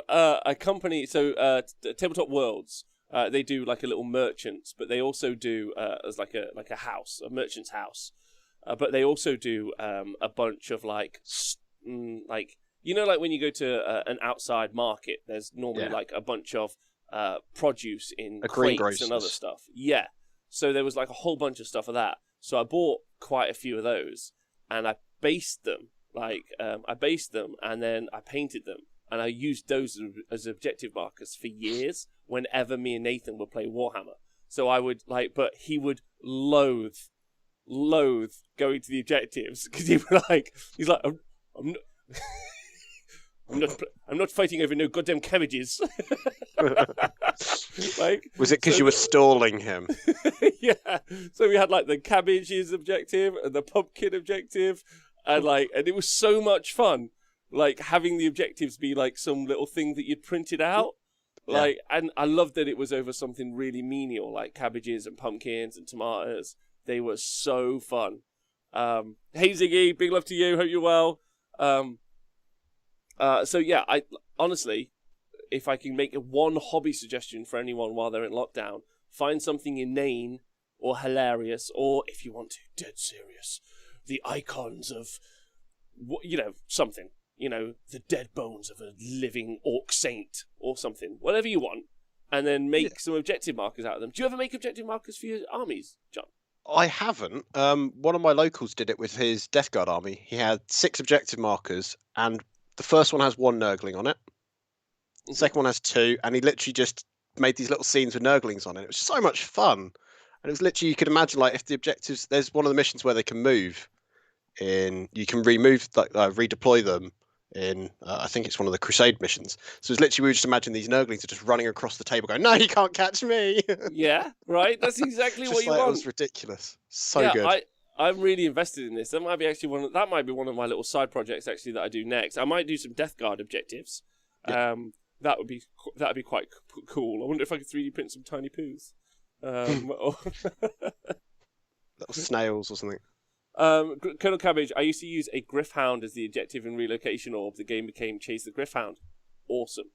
a company, Tabletop Worlds, they do like a little merchants, but they also do as like a house, a merchant's house. But they also do a bunch of like when you go to an outside market, there's normally like a bunch of produce in crates and other stuff. Yeah. So there was like a whole bunch of stuff of that. So I bought quite a few of those, and I based them. And then I painted them, and I used those as objective markers for years. Whenever me and Nathan would play Warhammer, so I would but he would loathe going to the objectives because he's like, I'm not. I'm not fighting over no goddamn cabbages. Like, was it because you were stalling him? Yeah. So we had like the cabbages objective and the pumpkin objective, and it was so much fun. Like having the objectives be like some little thing that you'd printed out. Like, and I loved that it was over something really menial, like cabbages and pumpkins and tomatoes. They were so fun. Hey Ziggy, big love to you. Hope you're well. So yeah, I honestly, if I can make one hobby suggestion for anyone while they're in lockdown, find something inane or hilarious, or if you want to, dead serious, the icons of, something. The dead bones of a living orc saint or something, whatever you want, and then make some objective markers out of them. Do you ever make objective markers for your armies, John? I haven't. One of my locals did it with his Death Guard army. He had 6 objective markers, and the first one has 1 Nurgling on it. The second one has 2, and he literally just made these little scenes with Nurglings on it. It was so much fun. And it was literally, you could imagine, like, if the objectives, there's one of the missions where they can move you can redeploy them in, I think it's one of the Crusade missions. So it's literally, we just imagine these Nurglings are just running across the table going, no, you can't catch me. Yeah, right? That's exactly what you want. It was ridiculous. So good. I'm really invested in this. That might be actually one of my little side projects actually that I do next. I might do some Death Guard objectives. Yeah. That would be quite cool. I wonder if I could 3D print some tiny poos. Little snails or something. Colonel Cabbage, I used to use a Griffhound as the objective in Relocation Orb. The game became Chase the Griffhound. Awesome.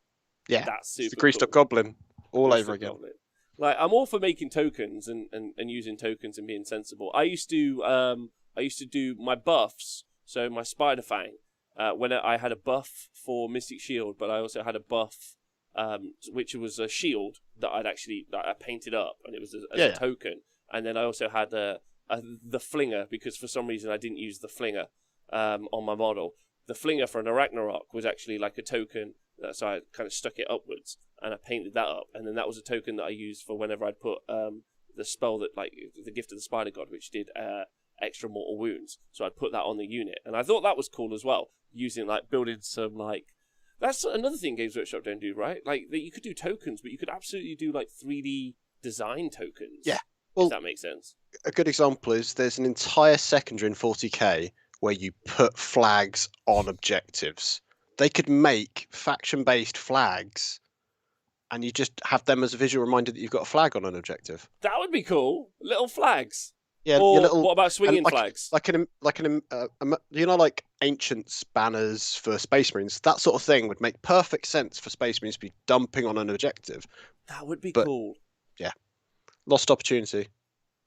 Yeah, that's super it's the Greased Up Goblin all over again. Goblin. Like, I'm all for making tokens and using tokens and being sensible. I used to do my buffs, so my Spider Fang. When I had a buff for Mystic Shield, but I also had a buff, which was a shield that I painted up, and it was as a token. And then I also had the Flinger, because for some reason I didn't use the Flinger on my model. The Flinger for an Ragnarok was actually like a token, so I kind of stuck it upwards, and I painted that up. And then that was a token that I used for whenever I'd put the spell that, like, the Gift of the Spider God, which did extra mortal wounds. So I'd put that on the unit. And I thought that was cool as well, using, like, building some, like... That's another thing Games Workshop don't do, right? Like, you could do tokens, but you could absolutely do, like, 3D design tokens. Yeah. Well, if that makes sense. A good example is there's an entire secondary in 40k where you put flags on objectives. They could make faction-based flags, and you just have them as a visual reminder that you've got a flag on an objective. That would be cool. Little flags. Yeah. Or what about swinging flags? Like Ancients banners for Space Marines. That sort of thing would make perfect sense for Space Marines to be dumping on an objective. That would be cool. Yeah. Lost opportunity.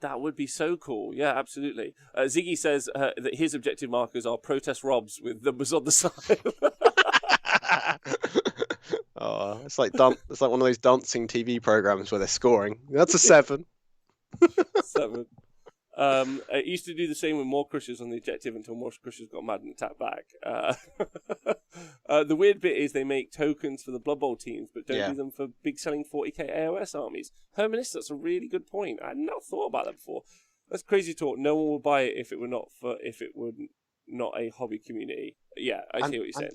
That would be so cool. Yeah, absolutely. Ziggy says that his objective markers are protest robs with numbers on the side. Oh, it's like one of those dancing TV programs where they're scoring. That's a 7. 7. It used to do the same with More Crushers on the objective until More Crushers got mad and attacked back. The weird bit is they make tokens for the Blood Bowl teams, but don't do them for big selling 40k AOS armies. Hermanist, that's a really good point. I had not thought about that before. That's crazy talk. No one would buy it if it were not a hobby community. Yeah, I see what you're saying.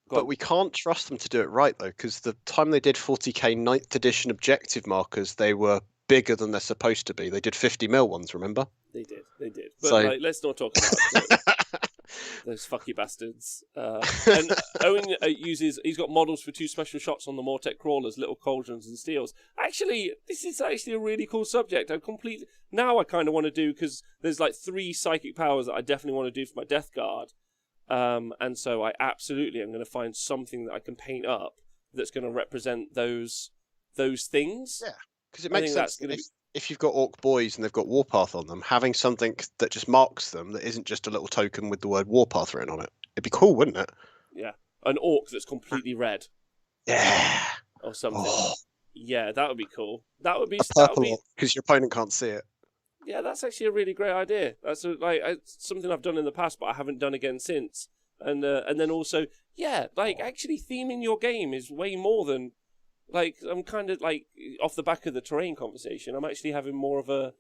But we can't trust them to do it right, though, because the time they did 40k 9th edition objective markers, they were bigger than they're supposed to be. They did 50mm ones, remember? They did. But let's not talk about those fucky bastards. And Owen he's got models for 2 special shots on the Mortec crawlers, little cauldrons and steels. Actually, this is actually a really cool subject. Now I kind of want to do, because there's like 3 psychic powers that I definitely want to do for my Death Guard. And so I absolutely am going to find something that I can paint up that's going to represent those things. Yeah, because it makes sense. If you've got Orc Boys and they've got Warpath on them, having something that just marks them that isn't just a little token with the word Warpath written on it, it'd be cool, wouldn't it? Yeah, an Orc that's completely red. Yeah. Or something. Oh. Yeah, that would be cool. That would be purple, because your opponent can't see it. Yeah, that's actually a really great idea. That's something I've done in the past, but I haven't done again since. And then also, actually theming your game is way more than, like, I'm kind of like, off the back of the terrain conversation, I'm actually having more of a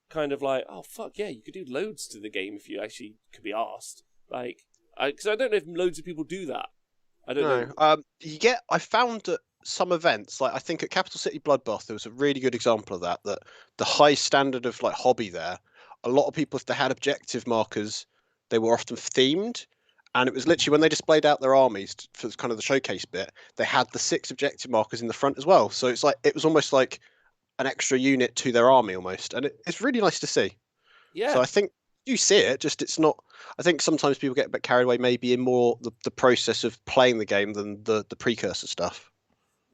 kind of like, oh fuck yeah, you could do loads to the game if you actually could be asked. Like, because I don't know if loads of people do that. I don't know. I found at some events, like I think at Capital City Bloodbath, there was a really good example of that. That the high standard of like hobby there, a lot of people, if they had objective markers, they were often themed, and it was literally when they displayed out their armies for kind of the showcase bit, they had the 6 objective markers in the front as well. So it's like it was almost like an extra unit to their army almost, and it's really nice to see. Yeah. So I think you see it, just it's not. I think sometimes people get a bit carried away, maybe in more the process of playing the game than the precursor stuff.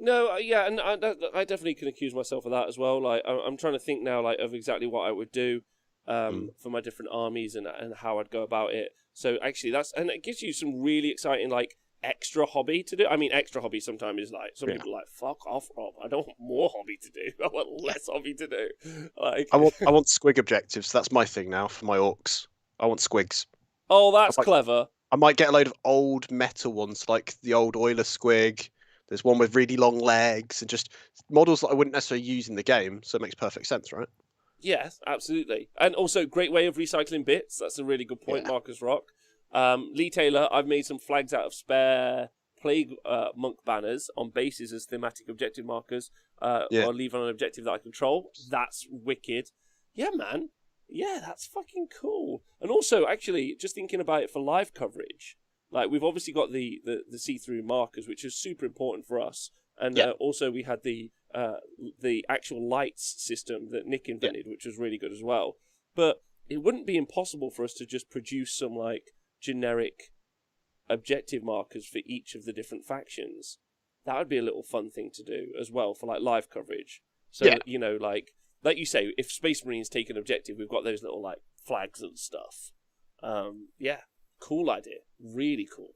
No, yeah, and I definitely can accuse myself of that as well. Like, I'm trying to think now, like, of exactly what I would do for my different armies and how I'd go about it. So actually, and it gives you some really exciting, like, extra hobby to do. I mean, extra hobby sometimes is like, some people are like, fuck off, Rob. I don't want more hobby to do. I want less hobby to do. Like, I want squig objectives. That's my thing now for my orcs. I want squigs. Oh, that's clever. I might get a load of old metal ones, like the old Euler squig. There's one with really long legs, and just models that I wouldn't necessarily use in the game. So it makes perfect sense, right? Yes, absolutely. And also, great way of recycling bits. That's a really good point, Marcus Rock. Lee Taylor, I've made some flags out of spare Plague Monk banners on bases as thematic objective markers, or leave on an objective that I control. That's wicked. Yeah, man. Yeah, that's fucking cool. And also, actually, just thinking about it for live coverage, like we've obviously got the see-through markers, which is super important for us. And also we had the actual lights system that Nick invented, which was really good as well. But it wouldn't be impossible for us to just produce some like generic objective markers for each of the different factions. That would be a little fun thing to do as well for like live coverage. So that, you know, like you say, if Space Marines take an objective, we've got those little like flags and stuff. Cool idea. Really cool.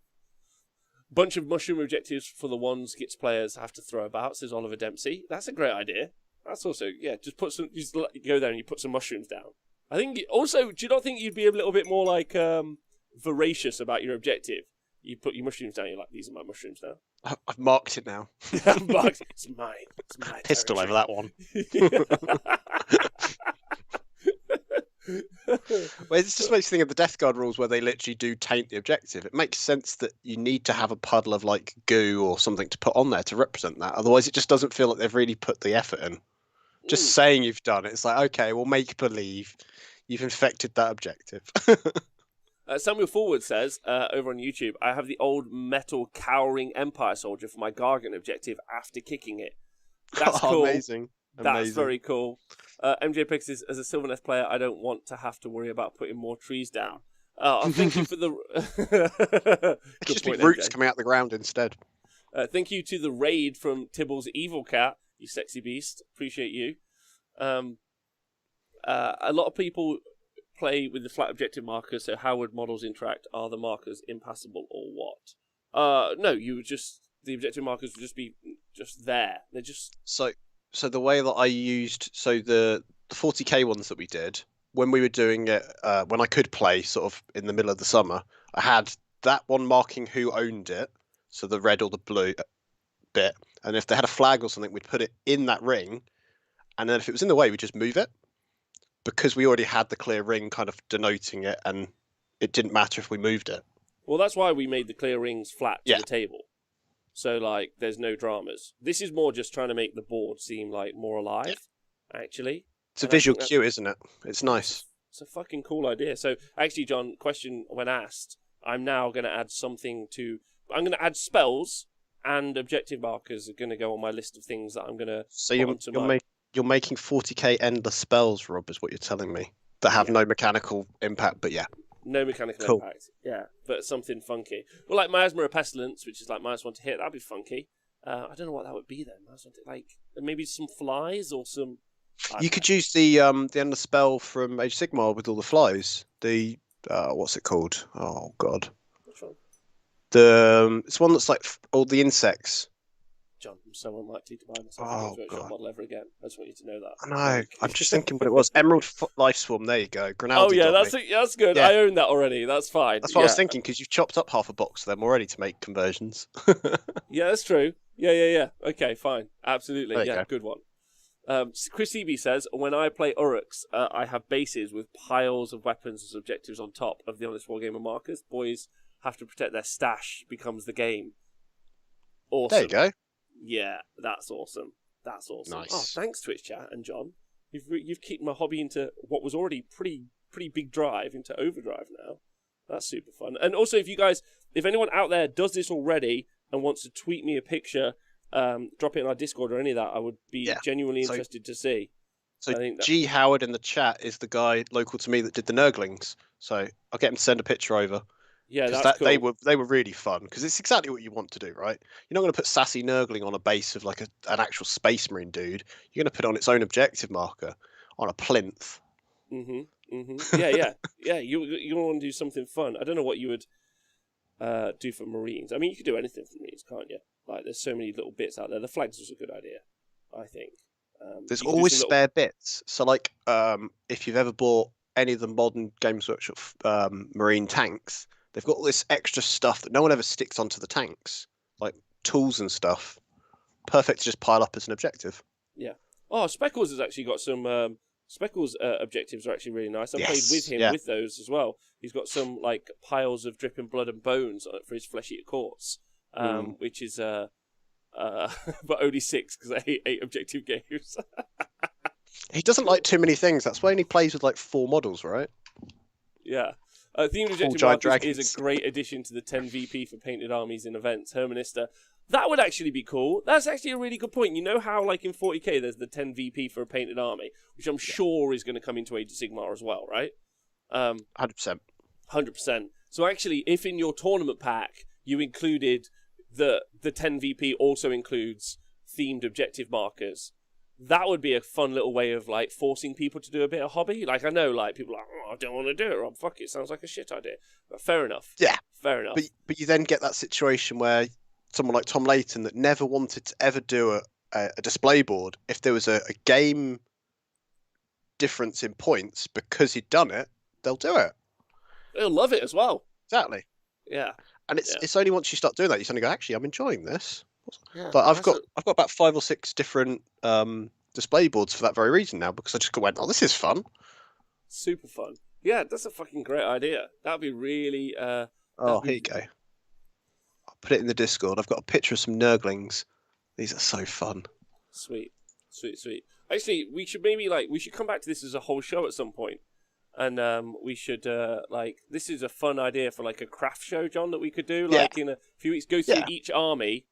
Bunch of mushroom objectives for the ones Gits players have to throw about, says Oliver Dempsey. That's a great idea. That's also, just go there and you put some mushrooms down. I think, also, do you not think you'd be a little bit more, like, voracious about your objective? You put your mushrooms down, you're like, these are my mushrooms now. I've marked it now. Marked. It's mine. It's my pistol territory. over that one. Well, it just makes you think of the Death Guard rules where they literally do taint the objective. It makes sense that you need to have a puddle of like goo or something to put on there to represent that. Otherwise, it just doesn't feel like they've really put the effort in. Just saying you've done it, it's like, okay, we'll make believe you've infected that objective. Samuel Forward says, over on YouTube, I have the old metal cowering Empire soldier for my Gargant objective after kicking it. That's cool. Amazing. That's very cool. MJ Pix says, as a Sylvaneth player, I don't want to have to worry about putting more trees down. Thank you for the... It's just big roots coming out the ground instead. Thank you to the raid from Tibble's Evil Cat, you sexy beast. Appreciate you. A lot of people play with the flat objective markers, so how would models interact? Are the markers impassable or what? No, the objective markers would just be just there. They're just... So the way that I used, the 40k ones that we did, when we were doing it, when I could play sort of in the middle of the summer, I had that one marking who owned it, so the red or the blue bit, and if they had a flag or something, we'd put it in that ring, and then if it was in the way, we'd just move it, because we already had the clear ring kind of denoting it, and it didn't matter if we moved it. Well, that's why we made the clear rings flat to the table. So, like, there's no dramas. This is more just trying to make the board seem, like, more alive, actually. It's a visual cue, isn't it? It's nice. It's a fucking cool idea. So, actually, John, question when asked, I'm now going to add something to... I'm going to add spells, and objective markers are going to go on my list of things that I'm going to... So you're making 40k endless spells, Rob, is what you're telling me, that have no mechanical impact, but no mechanical impact, but something funky. Well, like Miasma of Pestilence, which is like -1 to hit, that'd be funky. I don't know what that would be then. Like maybe some flies or some. You could use the endless spell from Age of Sigmar with all the flies. The what's it called? Oh God. Which one? It's one that's like all the insects. John, I'm so unlikely to buy myself a virtual model ever again. I just want you to know that. I know. I'm just thinking what it was. Emerald Life Swarm. There you go. Grinaldi. Oh yeah, that's good. Yeah. I own that already. That's fine. That's what I was thinking, because you've chopped up half a box of them already to make conversions. Yeah, that's true. Yeah. Okay, fine. Absolutely. Yeah, good one. Chris Eby says, when I play Uruks, I have bases with piles of weapons as objectives on top of the Honest Wargamer markers. Boys have to protect their stash, becomes the game. Awesome. There you go. Yeah, that's awesome. That's awesome. Nice. Oh, thanks, Twitch chat and John. You've kicked my hobby into what was already pretty big drive into overdrive now. That's super fun. And also, if anyone out there does this already and wants to tweet me a picture, drop it in our Discord or any of that, I would be genuinely interested to see. So G Howard in the chat is the guy local to me that did the Nurglings. So I'll get him to send a picture over. Yeah, that's cool. They were really fun because it's exactly what you want to do, right? You're not going to put sassy Nurgling on a base of like an actual Space Marine dude. You're going to put it on its own objective marker on a plinth. Yeah. You want to do something fun. I don't know what you would do for Marines. I mean, you could do anything for Marines, can't you? Like, there's so many little bits out there. The flags was a good idea, I think. There's always spare bits. So, like, if you've ever bought any of the modern Games Workshop Marine tanks, they've got all this extra stuff that no one ever sticks onto the tanks, like tools and stuff. Perfect to just pile up as an objective. Yeah. Oh, Speckles has actually got some. Speckles' objectives are actually really nice. I played with him with those as well. He's got some like piles of dripping blood and bones for his flesh eater courts, which is but only 6 because I hate 8 objective games. He doesn't like too many things. That's why he plays with like 4 models, right? Yeah. Themed objective markers is a great addition to the 10 VP for painted armies in events. Hermanista. That would actually be cool. That's actually a really good point. You know how, like, in 40k, there's the 10 VP for a painted army, which I'm sure is going to come into Age of Sigmar as well, right? 100%. 100%. So actually, if in your tournament pack you included the 10 VP also includes themed objective markers, that would be a fun little way of, like, forcing people to do a bit of hobby. Like, I know, like, people are like, I don't want to do it, Rob. Fuck it, sounds like a shit idea. But fair enough. Yeah. Fair enough. But you then get that situation where someone like Tom Layton that never wanted to ever do a display board, if there was a game difference in points because he'd done it, they'll do it. They'll love it as well. Exactly. Yeah. And it's only once you start doing that you suddenly go, actually, I'm enjoying this. Yeah, but I've got about 5 or 6 different display boards for that very reason now, because I just went, oh, this is fun. Super fun. Yeah, that's a fucking great idea. That'd be really. Here you go. I'll put it in the Discord. I've got a picture of some Nurglings. These are so fun. Sweet. Actually, we should come back to this as a whole show at some point. And we should this is a fun idea for like a craft show, John, that we could do in a few weeks. Go through each army,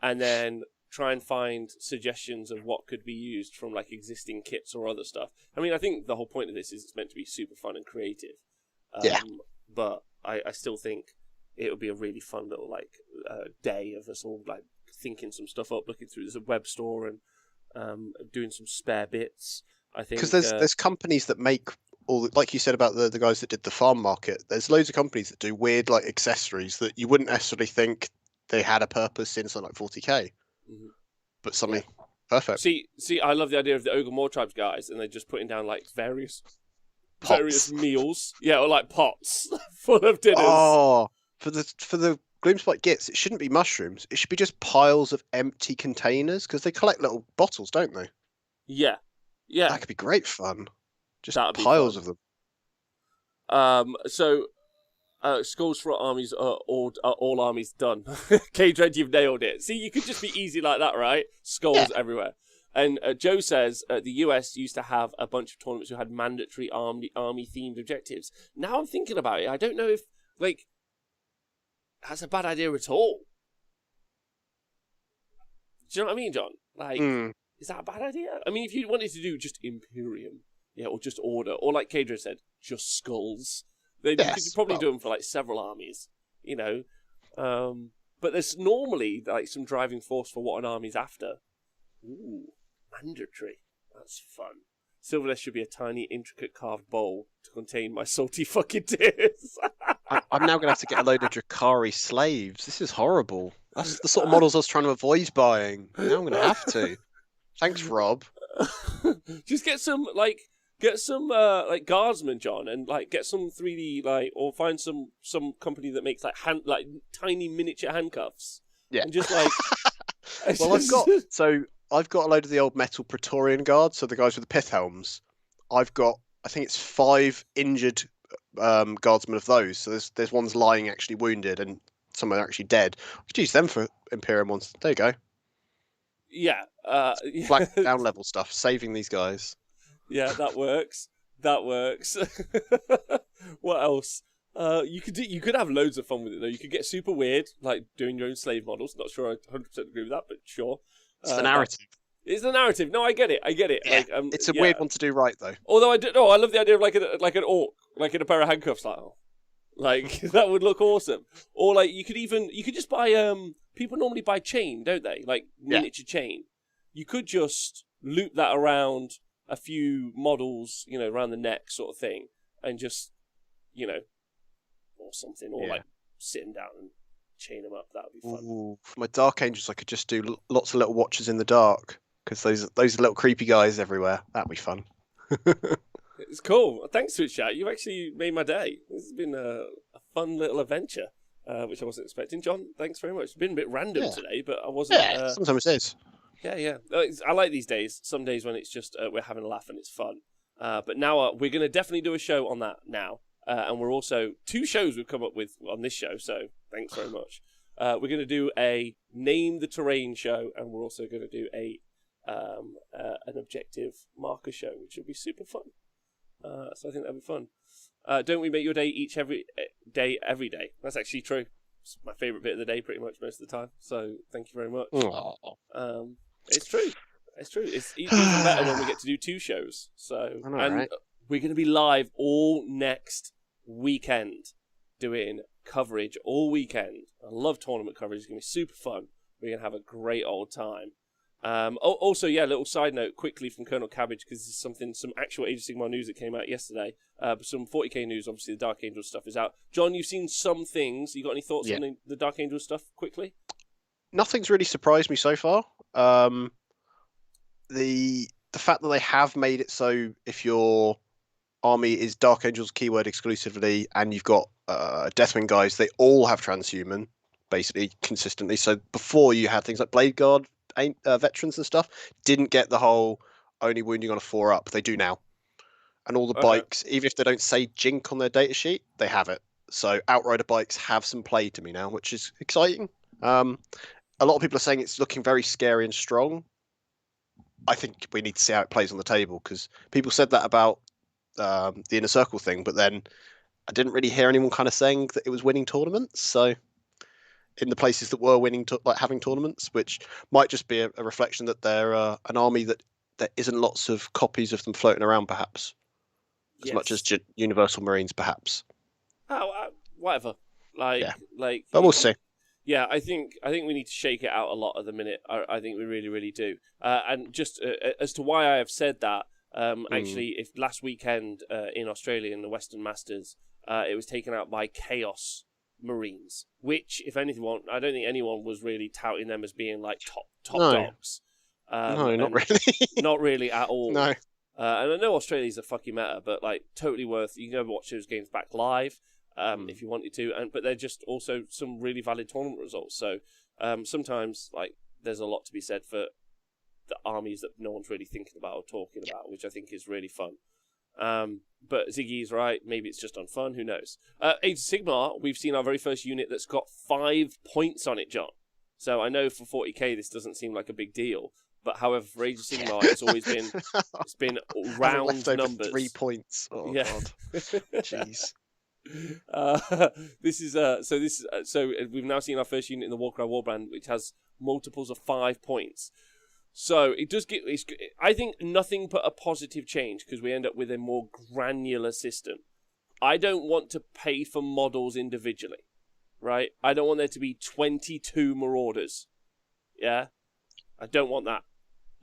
and then try and find suggestions of what could be used from like existing kits or other stuff. I mean, I think the whole point of this is it's meant to be super fun and creative. But I still think it would be a really fun little day of us all like thinking some stuff up, looking through the web store and doing some spare bits. I think because there's companies that make all, like you said about the guys that did the farm market. There's loads of companies that do weird like accessories that you wouldn't necessarily think they had a purpose in something like 40k, but suddenly perfect. See, I love the idea of the Ogre More Tribes guys, and they're just putting down like various meals, or like pots full of dinners. Oh, for the Gloomspite Gits, it shouldn't be mushrooms. It should be just piles of empty containers, because they collect little bottles, don't they? Yeah. That could be great fun. Just That'd piles of them. Skulls for armies are all armies done. K-Dread, you've nailed it. See, you could just be easy like that, right? Skulls everywhere. And Joe says the US used to have a bunch of tournaments who had mandatory army-themed objectives. Now I'm thinking about it. I don't know if, that's a bad idea at all. Do you know what I mean, John? Is that a bad idea? I mean, if you wanted to do just Imperium, or just Order, or like Kadra said, just Skulls, then you could probably do them for several armies, but there's normally some driving force for what an army's after. Ooh, mandatory. That's fun. Silverless should be a tiny, intricate carved bowl to contain my salty fucking tears. I'm now going to have to get a load of Drakari slaves. This is horrible. That's the sort of models I was trying to avoid buying. Now I'm going to have to. Thanks, Rob. Just get some guardsmen, John, and get some 3D or find some company that makes tiny miniature handcuffs. Yeah. And just well, I've got a load of the old metal Praetorian guards, so the guys with the pith helms. I've got, I think it's 5 injured guardsmen of those. So there's ones lying actually wounded, and some are actually dead. I could use them for Imperium ones. There you go. Yeah. Flag down level stuff, saving these guys. Yeah, that works. That works. What else? You could have loads of fun with it though. You could get super weird, like doing your own slave models. Not sure I 100% agree with that, but sure. It's the narrative. It's the narrative. No, I get it. Yeah. Like, it's a weird one to do right though. Although I love the idea of like an orc, like in a pair of handcuffs, like that would look awesome. Or like you could just buy people normally buy chain, don't they? Like miniature chain. You could just loop that around a few models, around the neck sort of thing, and just, or something, or like sitting down and chain them up. That would be fun. Ooh, for my Dark Angels, I could just do lots of little watchers in the dark because those little creepy guys everywhere. That'd be fun. It's cool. Thanks, Twitch chat. You actually made my day. This has been a fun little adventure, which I wasn't expecting. John, thanks very much. It's been a bit random today, but I wasn't. Yeah, sometimes it is. Yeah. I like these days. Some days when it's just we're having a laugh and it's fun. But now we're going to definitely do a show on that now. And we're also 2 shows we've come up with on this show, so thanks very much. We're going to do a Name the Terrain show, and we're also going to do an objective marker show, which will be super fun. So I think that'll be fun. Don't we make your day every day? That's actually true. It's my favourite bit of the day pretty much most of the time, so thank you very much. It's true. It's even better when we get to do 2 shows. So right? We're going to be live all next weekend doing coverage all weekend. I love tournament coverage. It's going to be super fun. We're going to have a great old time. Also, little side note quickly from Colonel Cabbage, because this is some actual Age of Sigmar news that came out yesterday. Some 40k news, obviously the Dark Angel stuff is out. John, you've seen some things. You got any thoughts on the Dark Angel stuff quickly? Nothing's really surprised me so far. The fact that they have made it so if your army is Dark Angels keyword exclusively and you've got Deathwing guys, they all have transhuman basically consistently. So before you had things like Blade Guard veterans and stuff didn't get the whole only wounding on a 4-up. They do now. And all the bikes, even if they don't say Jink on their datasheet, they have it. So Outrider bikes have some play to me now, which is exciting. A lot of people are saying it's looking very scary and strong. I think we need to see how it plays on the table, because people said that about the Inner Circle thing, but then I didn't really hear anyone kind of saying that it was winning tournaments. So in the places that were winning, like having tournaments, which might just be a reflection that they're an army that there isn't lots of copies of them floating around, perhaps, as much as Universal Marines, perhaps. Whatever. But we'll see. Yeah, I think we need to shake it out a lot at the minute. I think we really, really do. And just as to why I have said that, actually, if last weekend in Australia in the Western Masters, it was taken out by Chaos Marines, which, if anyone, I don't think anyone was really touting them as being like top dogs. No, not really. Not really at all. No. And I know Australia's a fucking meta, but like totally worth. You can go watch those games back live. If you wanted to, but they're just also some really valid tournament results. So sometimes, like, there's a lot to be said for the armies that no one's really thinking about or talking about, which I think is really fun. But Ziggy's right. Maybe it's just on fun. Who knows? Age of Sigmar, we've seen our very first unit that's got 5 points on it, John. So I know for 40k this doesn't seem like a big deal. But however, for Age of Sigmar, it's always been round numbers. 3 points. Oh, yeah. God. Jeez. So we've now seen our first unit in the Warcry Warband, which has multiples of 5 points. So it does I think nothing but a positive change, because we end up with a more granular system. I don't want to pay for models individually, right? I don't want there to be 22 Marauders. Yeah, I don't want that.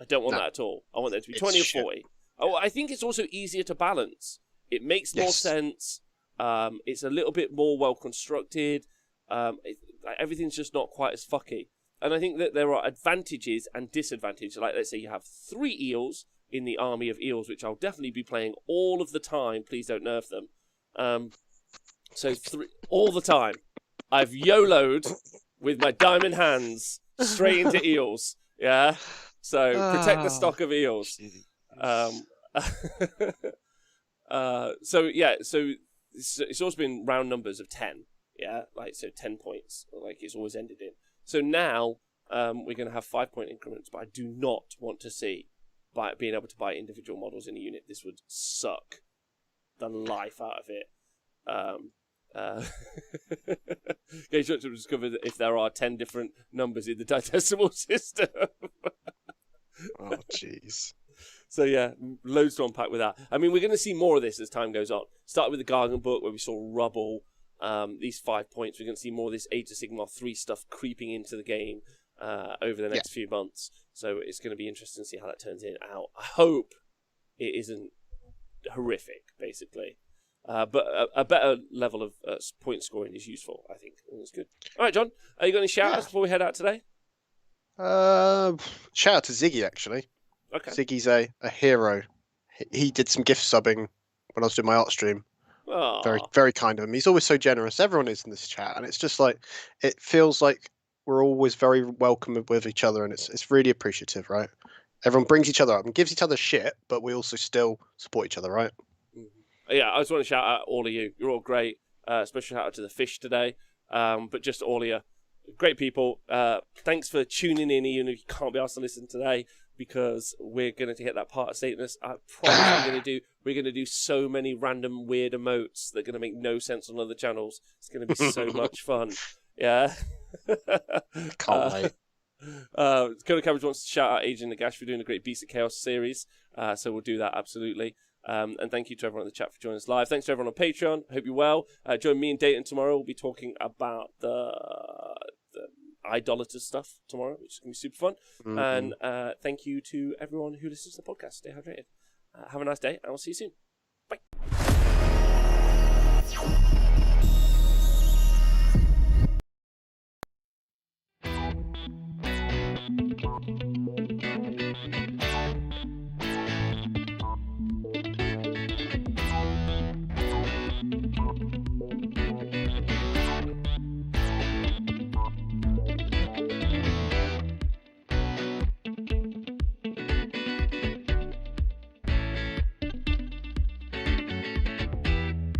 I don't want that at all. I want there to be 20 or 40. Oh, I think it's also easier to balance. It makes more sense. It's a little bit more well constructed. Everything's just not quite as fucky. And I think that there are advantages and disadvantages. Like, let's say you have 3 eels in the army of eels, which I'll definitely be playing all of the time. Please don't nerf them. So 3 all the time. I've YOLO'd with my diamond hands straight into eels. Yeah. So protect the stock of eels. So it's also been round numbers of 10 Yeah, like so 10 points, like it's always ended in. So now we're going to have 5-point increments, but I do not want to see being able to buy individual models in a unit. This would suck the life out of it. Games Workshop discovered that if there are 10 different numbers in the digestible system. Oh, jeez. So yeah, loads to unpack with that. I mean, we're going to see more of this as time goes on. Started with the Gargan book where we saw Rubble, these 5 points. We're going to see more of this Age of Sigmar 3 stuff creeping into the game over the next few months. So it's going to be interesting to see how that turns out. I hope it isn't horrific, basically. But a better level of point scoring is useful, I think. And it's good. All right, John, you got any shout-outs before we head out today? Shout out to Ziggy, actually. Okay. Ziggy's a hero. He did some gift subbing when I was doing my art stream. Aww. Very, very kind of him. He's always so generous. Everyone is in this chat, and it's just like it feels like we're always very welcome with each other, and it's really appreciative, right? Everyone brings each other up and gives each other shit, but we also still support each other, right? Yeah, I just want to shout out all of you. You're all great. Special shout out to the fish today, but just all of you, great people. Thanks for tuning in, even if you can't be asked to listen today, because we're going to hit that part of Satanist. I promise we're going to do so many random weird emotes that are going to make no sense on other channels. It's going to be so much fun. Yeah. Can't wait. Coda Cabbage wants to shout out Agent Nagash for doing a great Beast of Chaos series, so we'll do that absolutely. And thank you to everyone in the chat for joining us live. Thanks to everyone on Patreon. I hope you're well. Join me and Dayton tomorrow. We'll be talking about the idolater stuff tomorrow, which is going to be super fun. And thank you to everyone who listens to the podcast. Stay hydrated. Have a nice day, and I'll see you soon. Bye.